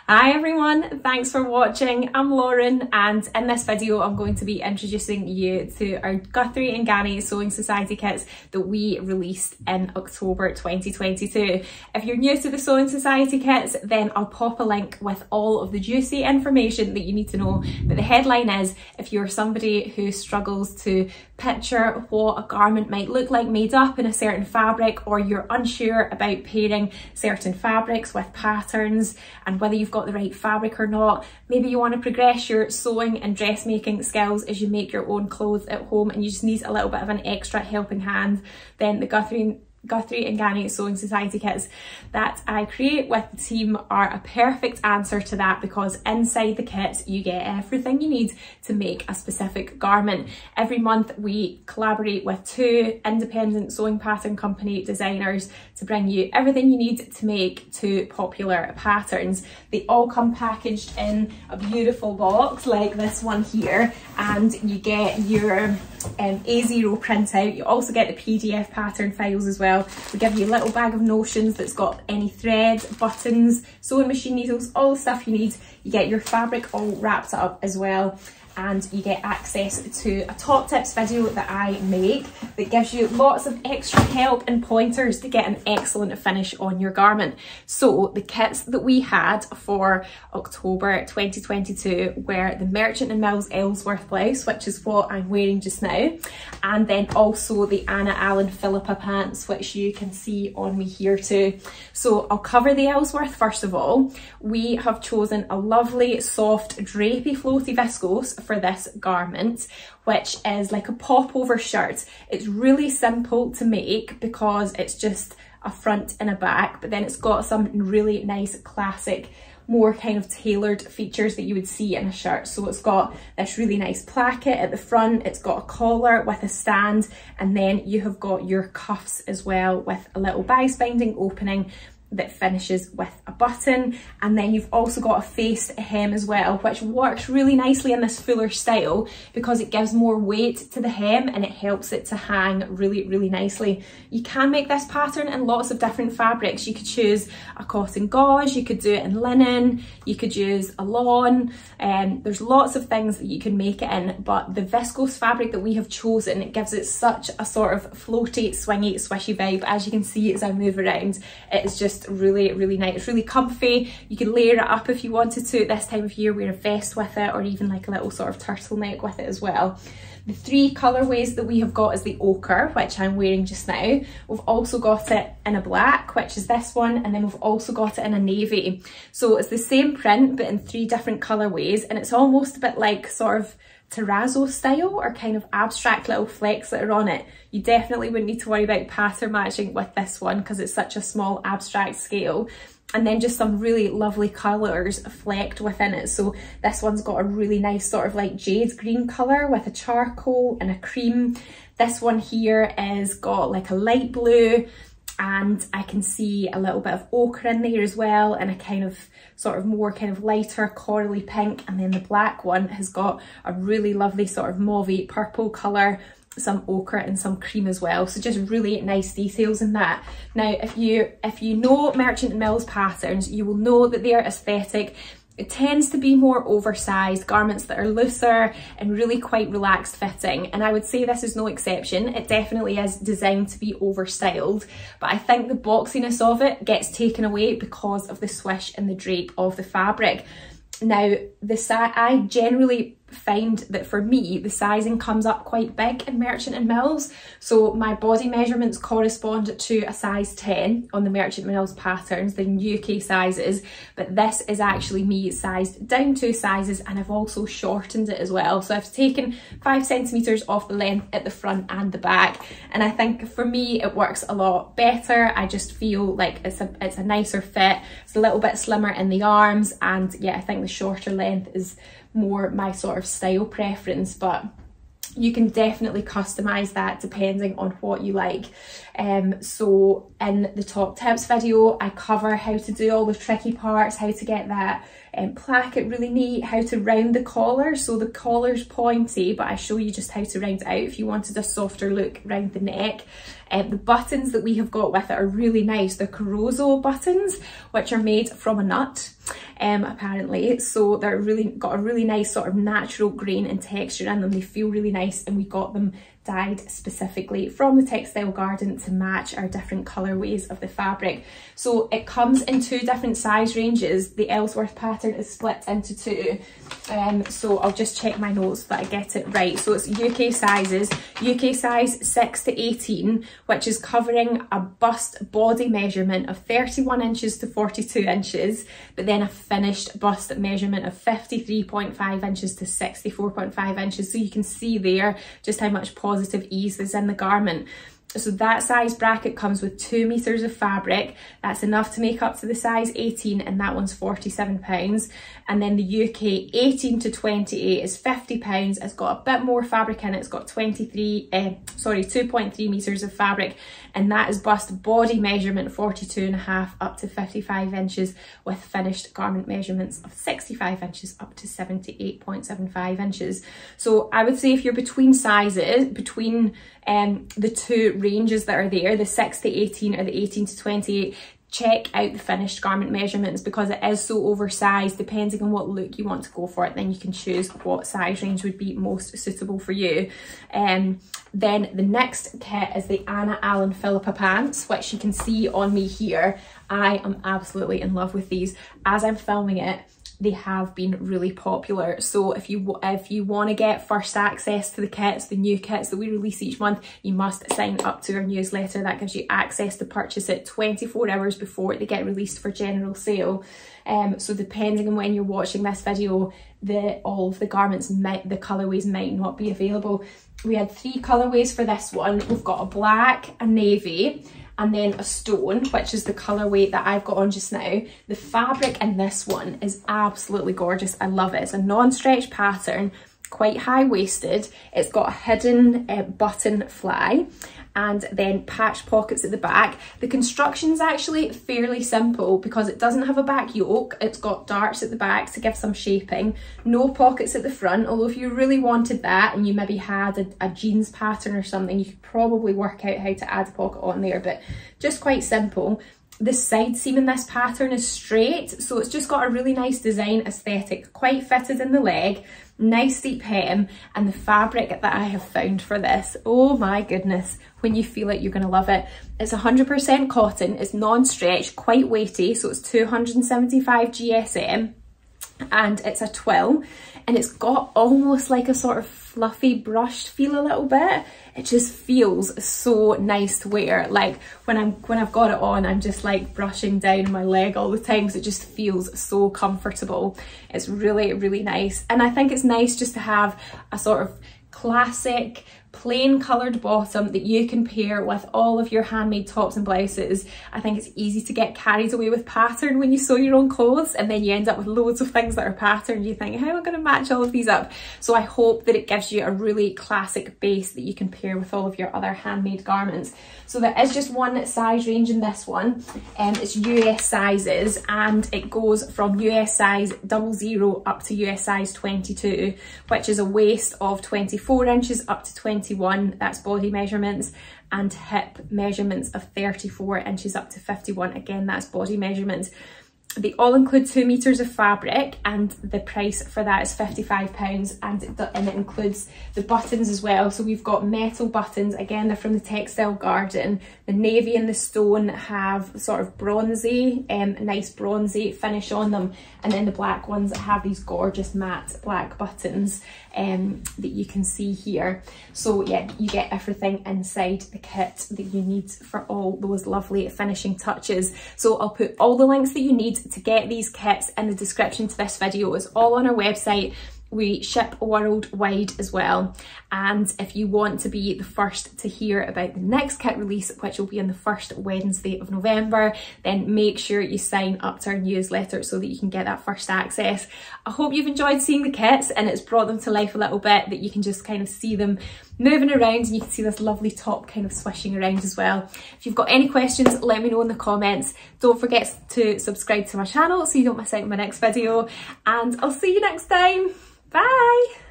Hi everyone, thanks for watching. I'm Lauren, and in this video I'm going to be introducing you to our Guthrie and Ghani Sewing Society kits that we released in October 2022. If you're new to the Sewing Society kits, then I'll pop a link with all of the juicy information that you need to know. But the headline is, if you're somebody who struggles to picture what a garment might look like made up in a certain fabric, or you're unsure about pairing certain fabrics with patterns and whether you've got the right fabric or not, maybe you want to progress your sewing and dressmaking skills as you make your own clothes at home and you just need a little bit of an extra helping hand, then the Guthrie and Ghani Sewing Society kits that I create with the team are a perfect answer to that, because inside the kits you get everything you need to make a specific garment. Every month we collaborate with 2 independent sewing pattern company designers to bring you everything you need to make 2 popular patterns. They all come packaged in a beautiful box like this one here, and you get your A0 printout. You also get the PDF pattern files as well. We give you a little bag of notions that's got any thread, buttons, sewing machine needles, all the stuff you need. You get your fabric all wrapped up as well, and you get access to a top tips video that I make that gives you lots of extra help and pointers to get an excellent finish on your garment. So the kits that we had for October 2022 were the Merchant and Mills Ellsworth blouse, which is what I'm wearing just now, and then also the Anna Allen Philippa pants, which you can see on me here too. So I'll cover the Ellsworth first of all. We have chosen a lovely soft drapey floaty viscose for this garment, which is like a popover shirt. It's really simple to make because it's just a front and a back, but then it's got some really nice classic, more kind of tailored features that you would see in a shirt. So it's got this really nice placket at the front, it's got a collar with a stand, and then you have got your cuffs as well with a little bias binding opening that finishes with a button. And then you've also got a faced hem as well, which works really nicely in this fuller style because it gives more weight to the hem and it helps it to hang really nicely. You can make this pattern in lots of different fabrics. You could choose a cotton gauze, you could do it in linen, you could use a lawn, there's lots of things that you can make it in, but the viscose fabric that we have chosen, it gives it such a sort of floaty, swingy, swishy vibe. As you can see as I move around, it's just really nice. It's really comfy. You can layer it up if you wanted to at this time of year, wear a vest with it, or even like a little sort of turtleneck with it as well. The 3 colourways that we have got is the ochre, which I'm wearing just now. We've also got it in a black, which is this one, and then we've also got it in a navy. So it's the same print but in 3 different colourways, and it's almost a bit like sort of terrazzo style or kind of abstract little flecks that are on it. You definitely wouldn't need to worry about pattern matching with this one because it's such a small abstract scale. And then just some really lovely colours flecked within it. So this one's got a really nice sort of like jade green colour with a charcoal and a cream. This one here is got like a light blue, and I can see a little bit of ochre in there as well, and a kind of sort of more kind of lighter corally pink. And then the black one has got a really lovely sort of mauvey purple colour, some ochre and some cream as well. So just really nice details in that. Now if you know Merchant and Mills patterns, you will know that their aesthetic, it tends to be more oversized garments that are looser and really quite relaxed fitting, and I would say this is no exception. It definitely is designed to be overstyled, but I think the boxiness of it gets taken away because of the swish and the drape of the fabric. Now I generally find that for me the sizing comes up quite big in Merchant and Mills, so my body measurements correspond to a size 10 on the Merchant and Mills patterns, the UK sizes, but this is actually me sized down 2 sizes, and I've also shortened it as well. So I've taken 5 centimeters off the length at the front and the back, and I think for me it works a lot better. I just feel like it's a nicer fit. It's a little bit slimmer in the arms, and yeah, I think the shorter length is more my sort of style preference, but you can definitely customize that depending on what you like. So in the top tips video I cover how to do all the tricky parts, how to get that placket really neat, how to round the collar. So the collar's pointy, but I show you just how to round it out if you wanted a softer look round the neck. The buttons that we have got with it are really nice. They're Carozo buttons, which are made from a nut. apparently. So they're really got a really nice sort of natural grain and texture in them. They feel really nice, and we got them dyed specifically from the textile garden to match our different colorways of the fabric. So it comes in 2 different size ranges. The Ellsworth pattern is split into 2. So I'll just check my notes that I get it right. So it's UK sizes, UK size 6 to 18, which is covering a bust body measurement of 31 inches to 42 inches, but then a finished bust measurement of 53.5 inches to 64.5 inches. So you can see there just how much positive ease is in the garment. So that size bracket comes with 2 meters of fabric. That's enough to make up to the size 18, and that one's £47. And then the UK 18 to 28 is £50. It's got a bit more fabric in it. It's got 2.3 meters of fabric, and that is bust body measurement 42.5 up to 55 inches with finished garment measurements of 65 inches up to 78.75 inches. So I would say if you're between sizes, between the 2 ranges that are there, the 6 to 18 or the 18 to 28, check out the finished garment measurements, because it is so oversized. Depending on what look you want to go for, then you can choose what size range would be most suitable for you. Then the next kit is the Anna Allen Philippa pants, which you can see on me here. I am absolutely in love with these. As I'm filming it, they have been really popular. So if you want to get first access to the kits, the new kits that we release each month, you must sign up to our newsletter. That gives you access to purchase it 24 hours before they get released for general sale. So depending on when you're watching this video, all of the garments, the colourways might not be available. We had 3 colourways for this one. We've got a black, a navy, and then a stone, which is the colourway that I've got on just now. The fabric in this one is absolutely gorgeous. I love it. It's a non-stretch pattern, quite high-waisted. It's got a hidden button fly, and then patch pockets at the back. The construction's actually fairly simple because it doesn't have a back yoke. It's got darts at the back to give some shaping. No pockets at the front, although if you really wanted that and you maybe had a jeans pattern or something, you could probably work out how to add a pocket on there, but just quite simple. The side seam in this pattern is straight, so it's just got a really nice design aesthetic, quite fitted in the leg, nice deep hem, and the fabric that I have found for this, oh my goodness, when you feel it, you're going to love it. It's 100% cotton, it's non-stretch, quite weighty, so it's 275 GSM, and it's a twill, and it's got almost like a sort of fluffy brushed feel a little bit. It just feels so nice to wear. Like when I've got it on, I'm just like brushing down my leg all the time because it just feels so comfortable. It's really, really nice. And I think it's nice just to have a sort of classic plain coloured bottom that you can pair with all of your handmade tops and blouses. I think it's easy to get carried away with pattern when you sew your own clothes, and then you end up with loads of things that are patterned. You think, how am I going to match all of these up? So I hope that it gives you a really classic base that you can pair with all of your other handmade garments. So there is just one size range in this one, it's US sizes, and it goes from US size 00 up to US size 22, which is a waist of 24 inches up to 21, that's body measurements, and hip measurements of 34 inches up to 51, again that's body measurements. They all include 2 meters of fabric, and the price for that is £55, and it includes the buttons as well. So we've got metal buttons, again they're from the Textile Garden. The navy and the stone have sort of bronzy, nice bronzy finish on them, and then the black ones have these gorgeous matte black buttons that you can see here. So yeah, you get everything inside the kit that you need for all those lovely finishing touches. So I'll put all the links that you need to get these kits in the description to this video. It's all on our website. We ship worldwide as well, and if you want to be the first to hear about the next kit release, which will be on the first Wednesday of November, then make sure you sign up to our newsletter so that you can get that first access. I hope you've enjoyed seeing the kits and it's brought them to life a little bit, that you can just kind of see them moving around, and you can see this lovely top kind of swishing around as well. If you've got any questions, let me know in the comments. Don't forget to subscribe to my channel so you don't miss out on my next video, and I'll see you next time. Bye!